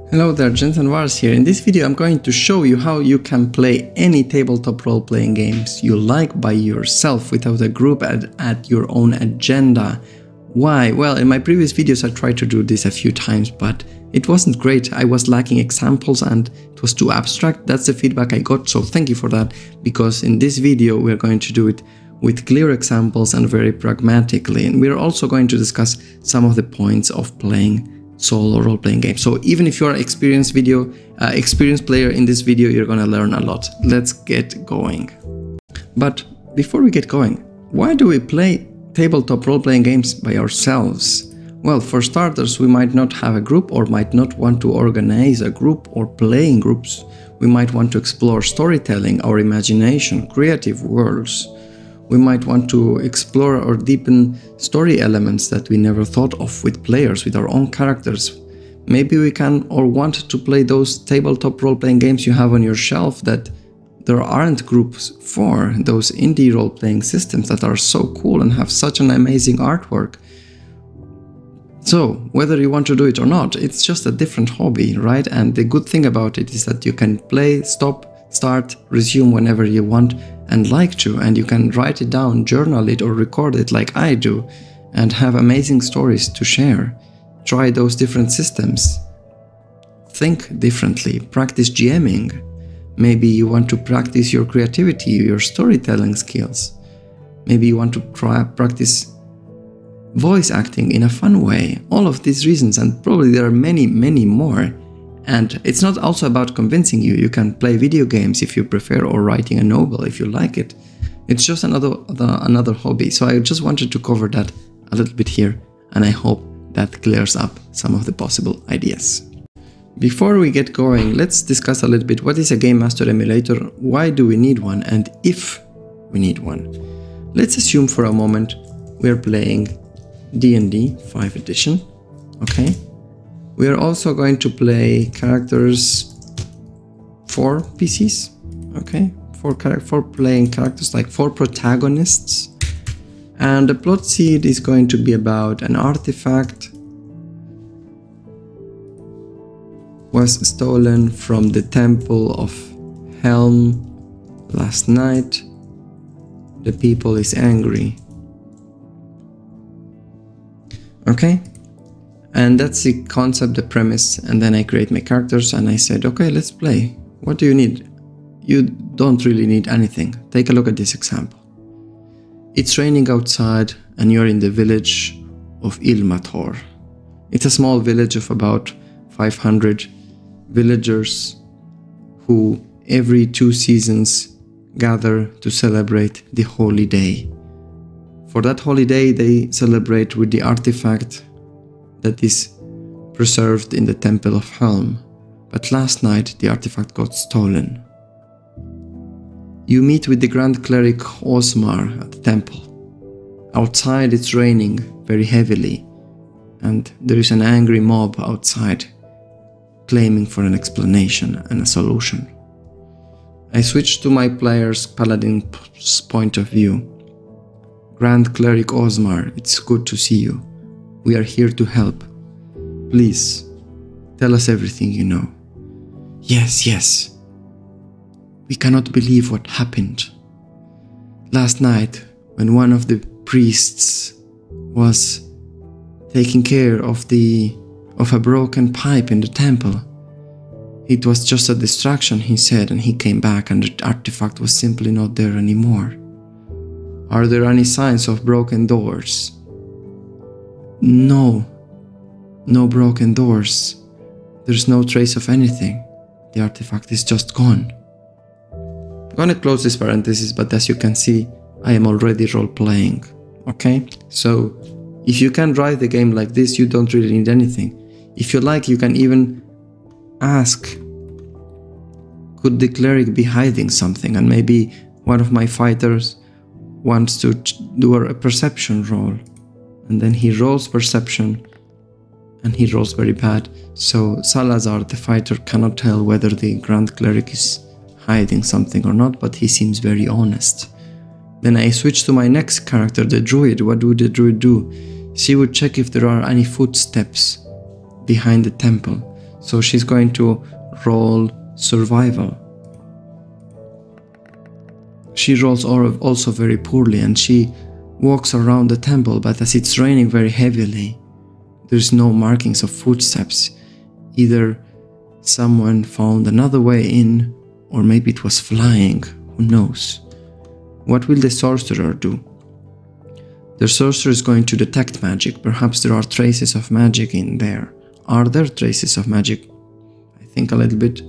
Hello there, Gents and Wars here. In this video I'm going to show you how you can play any tabletop role-playing games you like by yourself without a group at your own agenda. Why? Well, in my previous videos I tried to do this a few times, but it wasn't great. I was lacking examples and it was too abstract. That's the feedback I got, so thank you for that, because in this video we're going to do it with clear examples and very pragmatically. And we're also going to discuss some of the points of playing solo role-playing games. So even if you're an experienced player in this video, you're gonna learn a lot. Let's get going. But before we get going, why do we play tabletop role-playing games by ourselves? Well, for starters, we might not have a group or might not want to organize a group or play in groups. We might want to explore storytelling, our imagination, creative worlds. We might want to explore or deepen story elements that we never thought of with players, with our own characters. Maybe we can or want to play those tabletop role-playing games you have on your shelf that there aren't groups for, those indie role-playing systems that are so cool and have such an amazing artwork. So, whether you want to do it or not, it's just a different hobby, right? And the good thing about it is that you can play, stop, start, resume whenever you want and like to, and you can write it down, journal it or record it like I do, and have amazing stories to share. Try those different systems. Think differently, practice GMing. Maybe you want to practice your creativity, your storytelling skills. Maybe you want to practice voice acting in a fun way. All of these reasons, and probably there are many, many more. And it's not also about convincing you. You can play video games if you prefer, or writing a novel if you like it. It's just another hobby. So I just wanted to cover that a little bit here, and I hope that clears up some of the possible ideas. Before we get going, let's discuss a little bit what is a Game Master emulator, why do we need one, and if we need one. Let's assume for a moment we're playing D&D 5th edition, okay? We are also going to play characters for PCs, okay? For playing characters, like 4 protagonists. And the plot seed is going to be about an artifact was stolen from the Temple of Helm last night. The people is angry. Okay? And that's the concept, the premise, and then I create my characters and I said, okay, let's play. What do you need? You don't really need anything. Take a look at this example. It's raining outside and you're in the village of EMULATOR. It's a small village of about 500 villagers who every 2 seasons gather to celebrate the holy day. For that holy day, they celebrate with the artifact that is preserved in the Temple of Helm, but last night the artifact got stolen. You meet with the Grand Cleric Osmar at the temple. Outside it's raining very heavily, and there is an angry mob outside claiming for an explanation and a solution. I switch to my player's paladin's point of view. Grand Cleric Osmar, it's good to see you. We are here to help. Please, tell us everything you know. Yes. We cannot believe what happened. Last night, when one of the priests was taking care of a broken pipe in the temple, it was just a distraction, he said, and he came back and the artifact was simply not there anymore. Are there any signs of broken doors? No broken doors. There's no trace of anything. The artifact is just gone. I'm gonna close this parenthesis, but as you can see, I am already role-playing, okay? So, if you can drive the game like this, you don't really need anything. If you like, you can even ask, could the cleric be hiding something? And maybe one of my fighters wants to do a perception roll. And then he rolls perception, and he rolls very bad. So Salazar, the fighter, cannot tell whether the Grand Cleric is hiding something or not, but he seems very honest. Then I switch to my next character, the Druid. What would the Druid do? She would check if there are any footsteps behind the temple. So she's going to roll survival. She rolls also very poorly, and she walks around the temple, but as it's raining very heavily, there's no markings of footsteps. Either someone found another way in, or maybe it was flying, who knows. What will the sorcerer do? The sorcerer is going to detect magic. Perhaps there are traces of magic in there. Are there traces of magic? I think a little bit.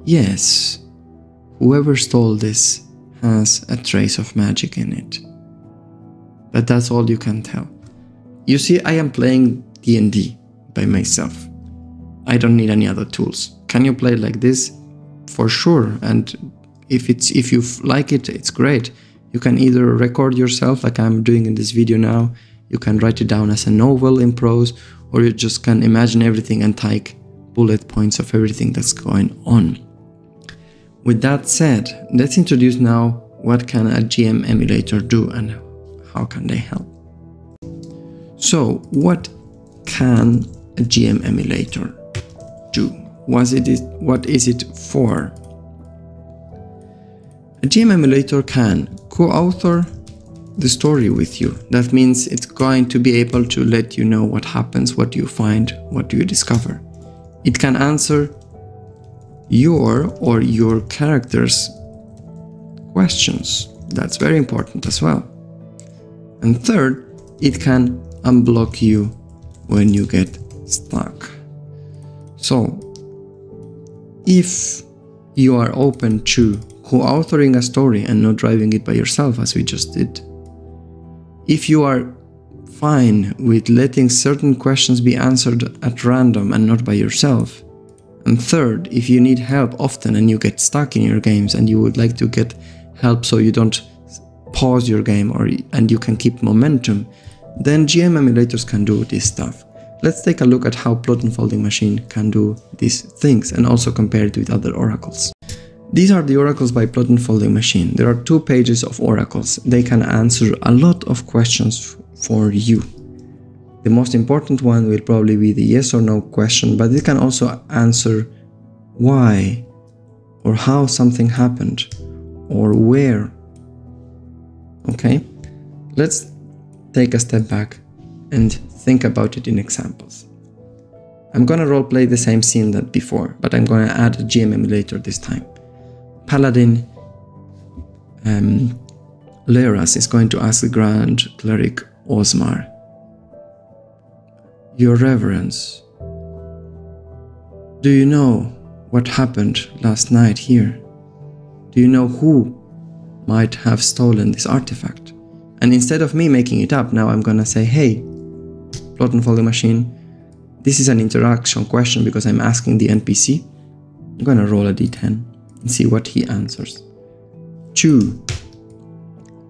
Yes. Whoever stole this has a trace of magic in it. But that's all you can tell. You see, I am playing D&D by myself. I don't need any other tools. Can you play it like this? For sure. And if you like it, it's great. You can either record yourself like I'm doing in this video now. You can write it down as a novel in prose, or you just can imagine everything and take bullet points of everything that's going on. With that said, let's introduce now what can a GM emulator do and how can they help. So what can a GM emulator do? What is it for? A GM emulator can co-author the story with you. That means it's going to be able to let you know what happens, what you find, what you discover. It can answer your or your character's questions. That's very important as well. And third, it can unblock you when you get stuck. So, if you are open to co-authoring a story and not driving it by yourself, as we just did, if you are fine with letting certain questions be answered at random and not by yourself, and third, if you need help often and you get stuck in your games and you would like to get help so you don't pause your game and you can keep momentum, then GM emulators can do this stuff. Let's take a look at how Plot Unfolding Machine can do these things and also compare it with other oracles. These are the oracles by Plot Unfolding Machine. There are 2 pages of oracles. They can answer a lot of questions for you. The most important one will probably be the yes or no question, but it can also answer why or how something happened or where. Okay, let's take a step back and think about it in examples. I'm gonna roleplay the same scene that before, but I'm gonna add a GM emulator this time. Paladin Leras is going to ask the Grand Cleric Osmar, Your Reverence, do you know what happened last night here? Do you know who might have stolen this artifact? And instead of me making it up, now I'm gonna say, hey, Plot Unfolding Machine, this is an interaction question because I'm asking the NPC. I'm gonna roll a d10 and see what he answers. 2.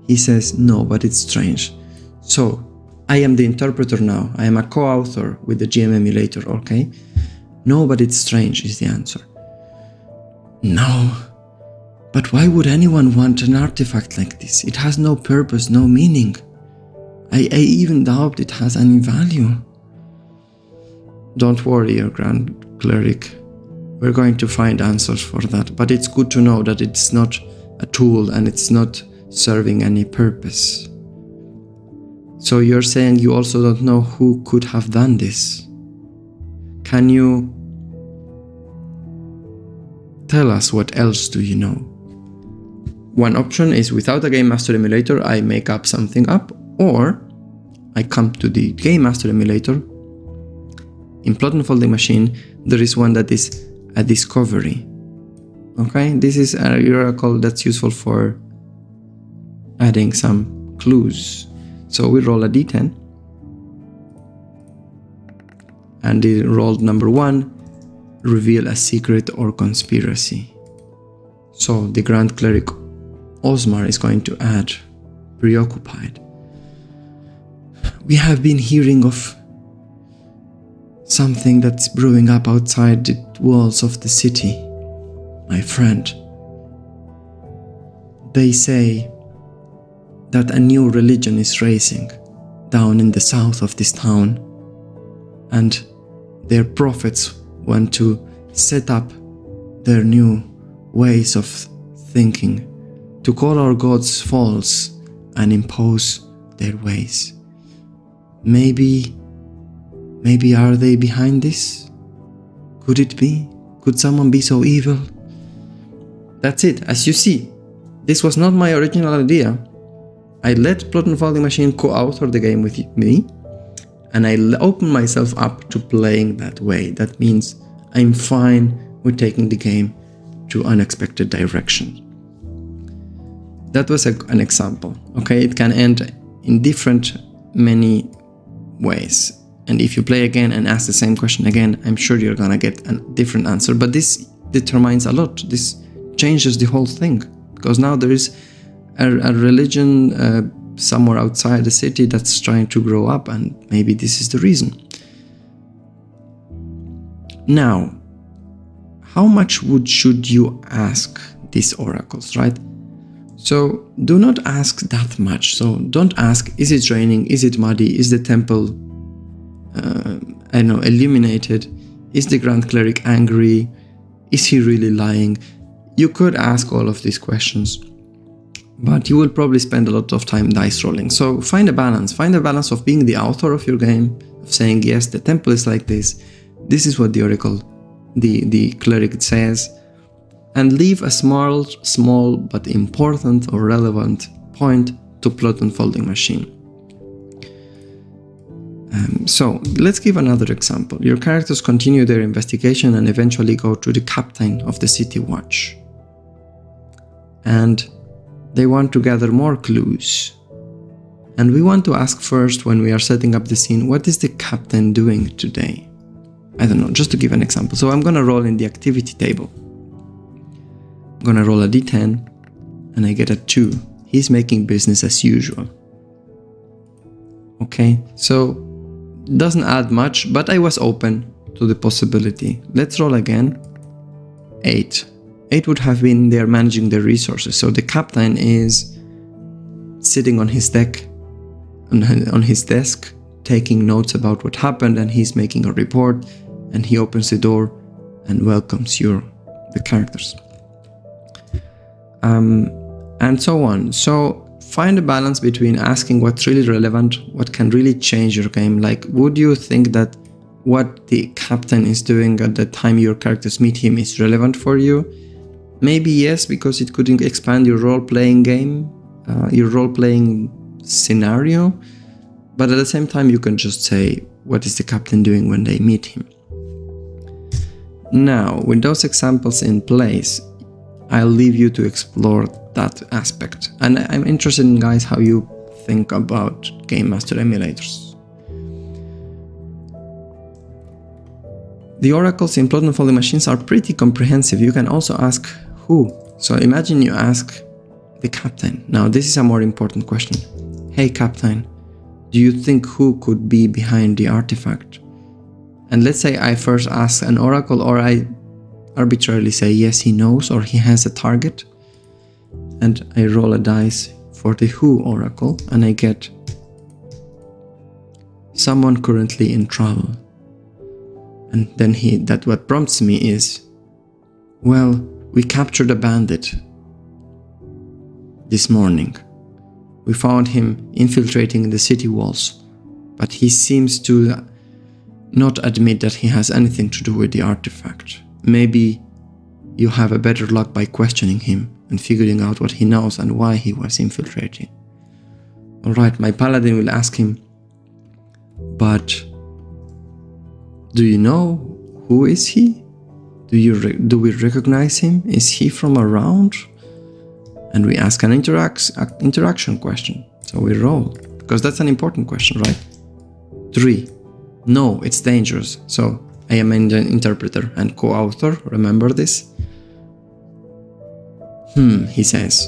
He says, no, but it's strange. So, I am the interpreter now. I am a co-author with the GM emulator, okay? No, but it's strange is the answer. No, but why would anyone want an artifact like this? It has no purpose, no meaning. I even doubt it has any value. Don't worry, your Grand Cleric. We're going to find answers for that, but it's good to know that it's not a tool and it's not serving any purpose. So you're saying you also don't know who could have done this. Can you tell us what else do you know? One option is without a Game Master emulator, I make up something up, or I come to the Game Master emulator. In Plot Unfolding Machine, there is one that is a discovery. Okay, this is an oracle that's useful for adding some clues. So we roll a d10, and the rolled number 1, reveal a secret or conspiracy. So the Grand Cleric Osmar is going to add preoccupied. We have been hearing of something that's brewing up outside the walls of the city, my friend. They say that a new religion is rising down in the south of this town, and their prophets want to set up their new ways of thinking, to call our gods false and impose their ways. Maybe are they behind this? Could it be? Could someone be so evil? That's it. As you see, this was not my original idea. I let Plot and Folding Machine co-author the game with me, and I open myself up to playing that way. That means I'm fine with taking the game to unexpected directions. That was an example. Okay, it can end in many ways. And if you play again and ask the same question again, I'm sure you're gonna get a different answer. But this determines a lot. This changes the whole thing, because now there is a religion somewhere outside the city that's trying to grow up, and maybe this is the reason. Now, how much should you ask these oracles, right? So do not ask that much. So don't ask, is it raining? Is it muddy? Is the temple, I don't know, illuminated? Is the Grand Cleric angry? Is he really lying? You could ask all of these questions, but you will probably spend a lot of time dice rolling. So find a balance. Find a balance of being the author of your game, of saying, yes, the temple is like this. This is what the oracle, the cleric says. And leave a small but important or relevant point to Plot and Folding Machine. So let's give another example. Your characters continue their investigation and eventually go to the captain of the city watch. And they want to gather more clues. And we want to ask first, when we are setting up the scene, what is the captain doing today? I don't know, just to give an example. So I'm gonna roll in the activity table. I'm gonna roll a d10 and I get a 2. He's making business as usual. Okay, so doesn't add much, but I was open to the possibility. Let's roll again. 8. 8 would have been there managing the resources. So the captain is sitting on his deck, on his desk, taking notes about what happened, and he's making a report, and he opens the door and welcomes the characters. And so on. So find a balance between asking what's really relevant, what can really change your game. Like, would you think that what the captain is doing at the time your characters meet him is relevant for you? Maybe yes, because it could expand your role-playing game, your role-playing scenario. But at the same time, you can just say, what is the captain doing when they meet him? Now, with those examples in place, I'll leave you to explore that aspect. And I'm interested in, guys, how you think about Game Master emulators. The oracles in Plot and Folding Machines are pretty comprehensive. You can also ask who. So imagine you ask the captain. Now, this is a more important question. Hey, captain, do you think who could be behind the artifact? And let's say I first ask an oracle, or I arbitrarily say yes, he knows, or he has a target. And I roll a dice for the who oracle, and I get someone currently in trouble. And then what prompts me is, well, we captured a bandit this morning. We found him infiltrating the city walls, but he seems to not admit that he has anything to do with the artifact. Maybe you have a better luck by questioning him and figuring out what he knows and why he was infiltrating. Alright, my paladin will ask him, but do you know who is he? Do we recognize him? Is he from around? And we ask an interaction question. So we roll, because that's an important question, right? 3. No, it's dangerous. So I am an interpreter and co-author, remember this? He says.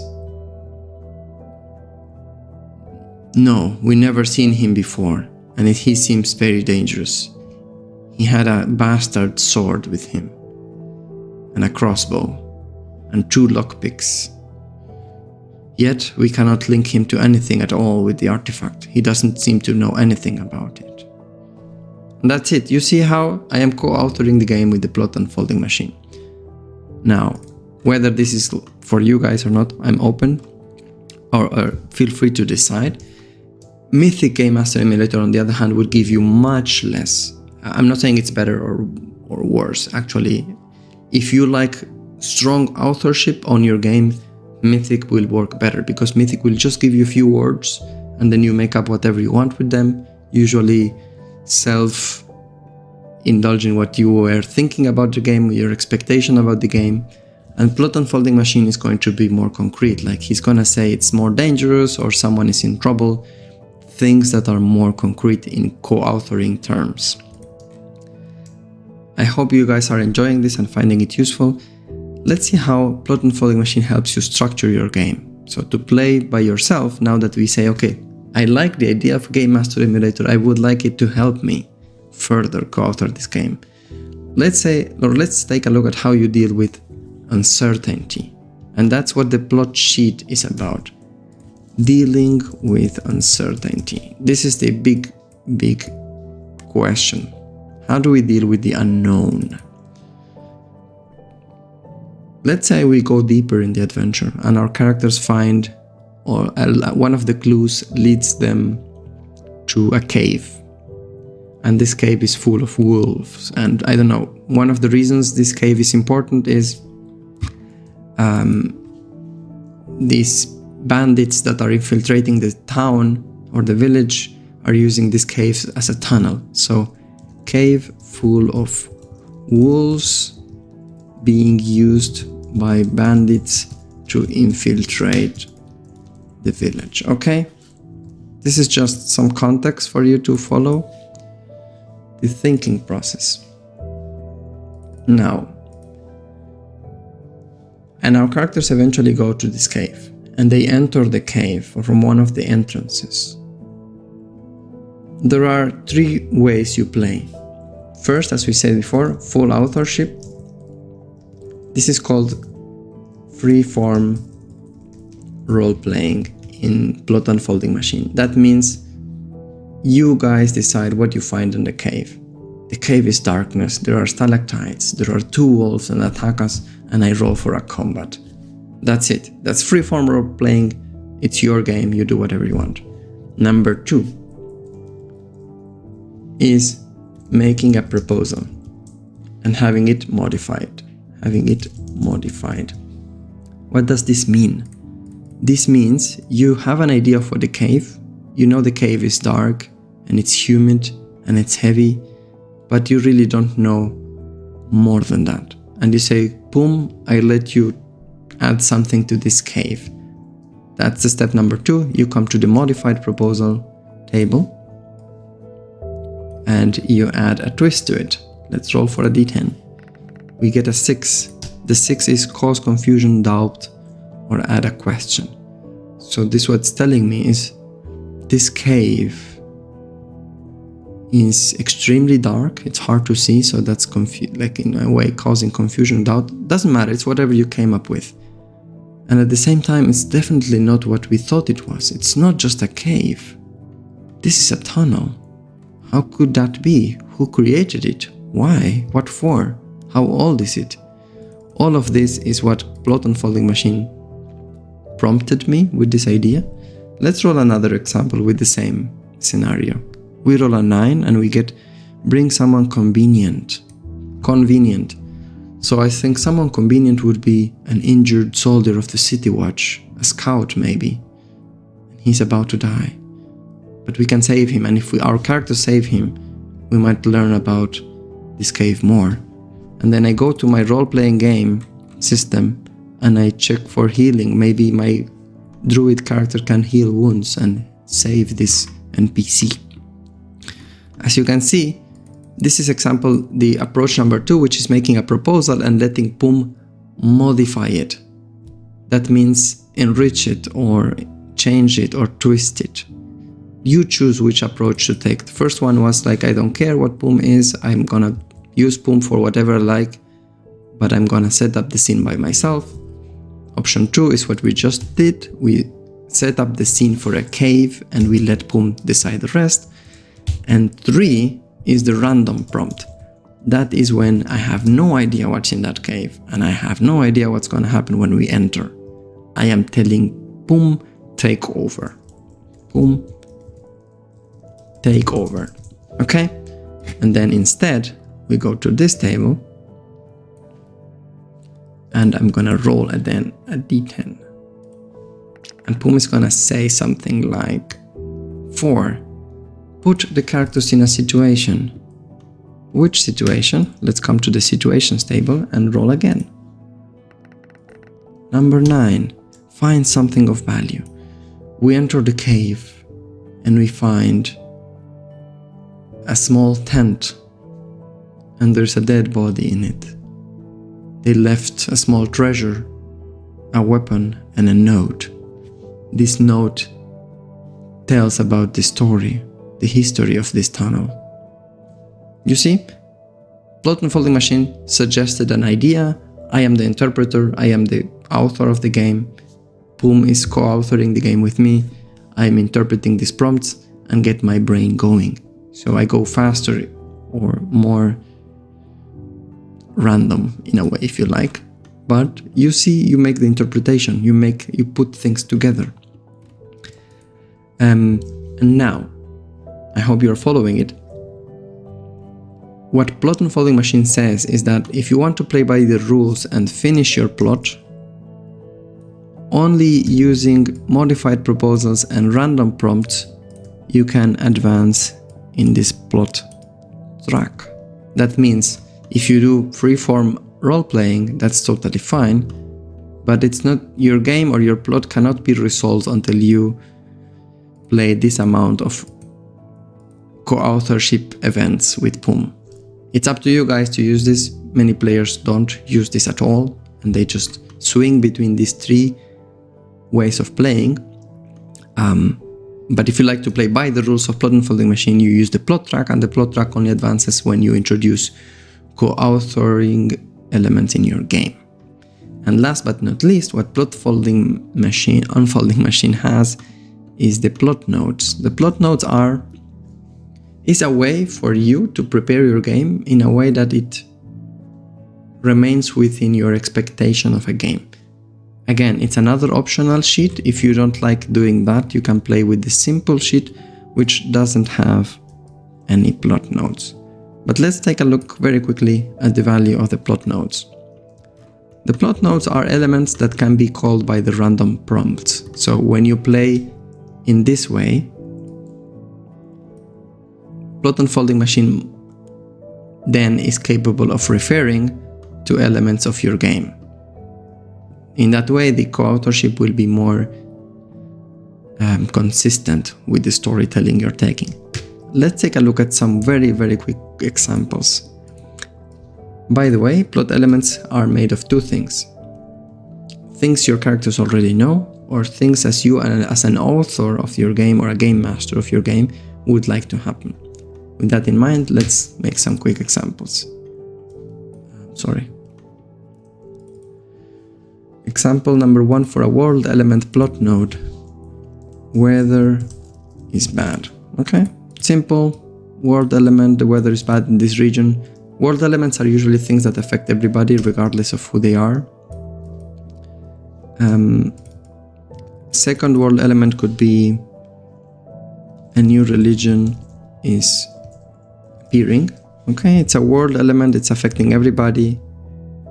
No, we never seen him before, and he seems very dangerous. He had a bastard sword with him, and a crossbow, and 2 lockpicks. Yet we cannot link him to anything at all with the artifact. He doesn't seem to know anything about it. That's it. You see how I am co-authoring the game with the plot unfolding machine. Now, whether this is for you guys or not, I'm open, or feel free to decide. Mythic Game Master Emulator, on the other hand, would give you much less. I'm not saying it's better or worse. Actually, if you like strong authorship on your game, Mythic will work better, because Mythic will just give you a few words and then you make up whatever you want with them, usually self-indulging what you were thinking about the game, your expectation about the game. And plot unfolding machine is going to be more concrete, like he's gonna say it's more dangerous or someone is in trouble, things that are more concrete in co-authoring terms. I hope you guys are enjoying this and finding it useful. Let's see how plot unfolding machine helps you structure your game. So to play by yourself, now that we say, okay, I like the idea of Game Master Emulator, I would like it to help me further co-author this game. Let's take a look at how you deal with uncertainty. And that's what the plot sheet is about. Dealing with uncertainty. This is the big question. How do we deal with the unknown? Let's say we go deeper in the adventure and our characters find, or one of the clues leads them to a cave. And this cave is full of wolves. And I don't know, one of the reasons this cave is important is these bandits that are infiltrating the town or the village are using this cave as a tunnel. So cave full of wolves being used by bandits to infiltrate the village. Okay, this is just some context for you to follow the thinking process. Now, and our characters eventually go to this cave, and they enter the cave from one of the entrances. There are three ways you play. First, as we said before, full authorship. This is called free-form role-playing in plot unfolding machine. That means you guys decide what you find in the cave. The cave is darkness, there are stalactites, there are two wolves and attack us, and I roll for a combat. That's it. That's free-form role-playing. It's your game, you do whatever you want. Number 2 is making a proposal and having it modified. What does this mean? This means you have an idea for the cave. You know the cave is dark and it's humid and it's heavy, but you really don't know more than that. And you say, boom, I let you add something to this cave. That's the step number 2. You come to the modified proposal table and you add a twist to it. Let's roll for a d10. We get a 6. The 6 is cause confusion, doubt, or add a question. So this what's telling me is this cave is extremely dark. It's hard to see, so that's like in a way causing confusion, doubt. Doesn't matter, it's whatever you came up with. And at the same time, it's definitely not what we thought it was. It's not just a cave. This is a tunnel. How could that be? Who created it? Why? What for? How old is it? All of this is what plot unfolding machine prompted me with this idea. Let's roll another example with the same scenario. We roll a 9 and we get bring someone convenient. So I think someone convenient would be an injured soldier of the city watch, a scout maybe. He's about to die. But we can save him, and if our characters save him, we might learn about this cave more. And then I go to my role-playing game system and I check for healing. Maybe my druid character can heal wounds and save this NPC. As you can see, this is the approach number 2, which is making a proposal and letting PUM modify it. That means enrich it or change it or twist it. You choose which approach to take. The first one was like, I don't care what PUM is, I'm gonna use PUM for whatever I like, but I'm gonna set up the scene by myself. Option 2 is what we just did. We set up the scene for a cave and we let PUM decide the rest. And 3 is the random prompt. That is when I have no idea what's in that cave and I have no idea what's going to happen when we enter. I am telling boom, take over. Boom, take over. Okay? And then instead, we go to this table and I'm going to roll a d10. And boom is going to say something like 4. Put the characters in a situation. Which situation? Let's come to the situations table and roll again. Number 9. Find something of value. We enter the cave and we find a small tent and there's a dead body in it. They left a small treasure, a weapon and a note. This note tells about the story, the history of this tunnel. You see, Plot Unfolding Machine suggested an idea, I am the interpreter, I am the author of the game, Boom is co-authoring the game with me, I am interpreting these prompts and get my brain going. So I go faster or more random in a way if you like. But you see, you make the interpretation, you put things together. And now, I hope you're following it. What Plot Unfolding Machine says is that if you want to play by the rules and finish your plot, only using modified proposals and random prompts, you can advance in this plot track. That means if you do freeform role-playing, that's totally fine, but it's not your game or your plot cannot be resolved until you play this amount of co-authorship events with Boom. It's up to you guys to use this. Many players don't use this at all and they just swing between these 3 ways of playing. But if you like to play by the rules of Plot Unfolding Machine, you use the plot track, and the plot track only advances when you introduce co-authoring elements in your game. And last but not least, what Plot Unfolding Machine has is the plot notes. The plot notes is a way for you to prepare your game in a way that it remains within your expectation of a game. Again, it's another optional sheet. If you don't like doing that, you can play with the simple sheet, which doesn't have any plot notes. But let's take a look very quickly at the value of the plot notes. The plot notes are elements that can be called by the random prompts. So when you play in this way, Plot Unfolding Machine then is capable of referring to elements of your game. In that way, the co-authorship will be more consistent with the storytelling you're taking. Let's take a look at some very quick examples. By the way, plot elements are made of 2 things. Things your characters already know, or things as you as an author of your game or a game master of your game would like to happen. With that in mind, let's make some quick examples. Example number 1 for a world element plot node. Weather is bad. Okay, simple. World element, the weather is bad in this region. World elements are usually things that affect everybody regardless of who they are. Second world element could be a new religion is appearing. Okay, it's a world element, it's affecting everybody,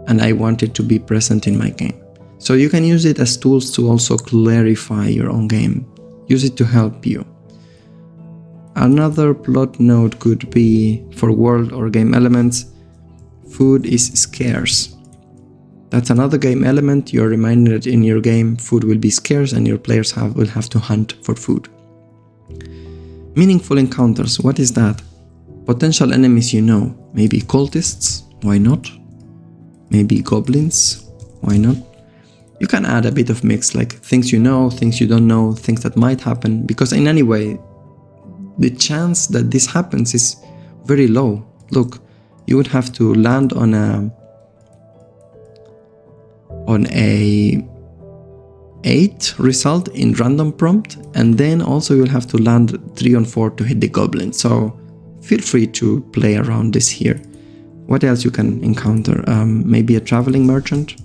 and I want it to be present in my game. So you can use it as tools to also clarify your own game. Use it to help you. Another plot node could be for world or game elements. Food is scarce. That's another game element. You're reminded that in your game food will be scarce and your players will have to hunt for food. Meaningful encounters. What is that? Potential enemies you know. Maybe cultists. Why not? Maybe goblins. Why not? You can add a bit of mix, like things you know, things you don't know, things that might happen, because in any way, the chance that this happens is very low. Look, you would have to land on a 8 result in random prompt, and then also you'll have to land 3 on 4 to hit the goblin. So feel free to play around this here. What else you can encounter? Maybe a traveling merchant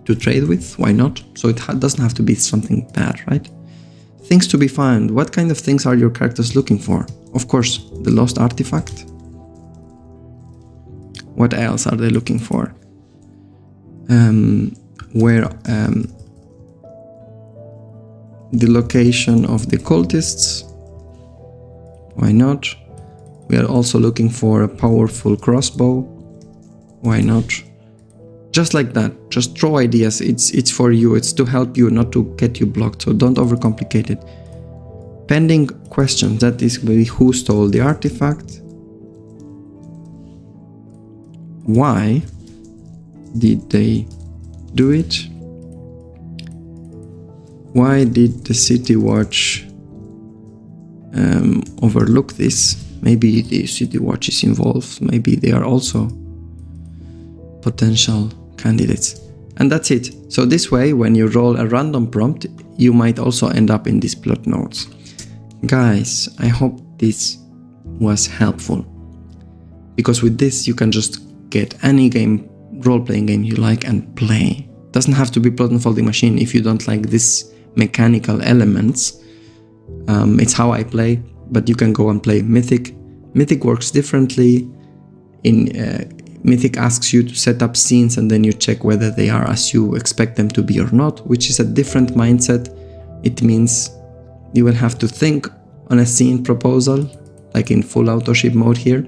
to trade with, why not? So it doesn't have to be something bad, right? Things to be found. What kind of things are your characters looking for? Of course, the lost artifact. What else are they looking for? The location of the cultists. Why not? We are also looking for a powerful crossbow. Why not? Just like that. Just throw ideas. It's for you. It's to help you, not to get you blocked. So don't overcomplicate it. Pending questions. That is who stole the artifact. Why did they do it? Why did the City Watch overlook this? Maybe the City Watch is involved. Maybe they are also potential candidates. And that's it. So this way, when you roll a random prompt, you might also end up in these plot notes. Guys, I hope this was helpful. Because with this, you can just get any game, role-playing game you like and play. Doesn't have to be plot unfolding machine if you don't like this mechanical elements. It's how I play, but you can go and play Mythic. Mythic works differently. Mythic asks you to set up scenes and then you check whether they are as you expect them to be or not, which is a different mindset. It means you will have to think on a scene proposal, like in full authorship mode here.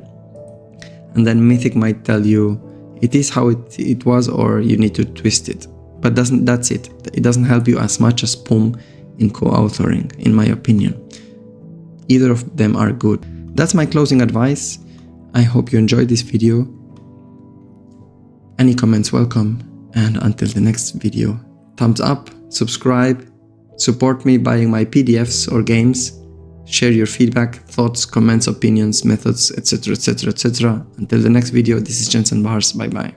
And then Mythic might tell you it is how it was, or you need to twist it. But that's it. It doesn't help you as much as POM in co-authoring, in my opinion. Either of them are good. That's my closing advice. I hope you enjoyed this video. Any comments welcome. And until the next video, thumbs up, subscribe, support me buying my PDFs or games, share your feedback, thoughts, comments, opinions, methods, etc, etc, etc. Until the next video, this is Jensen Bars. Bye bye.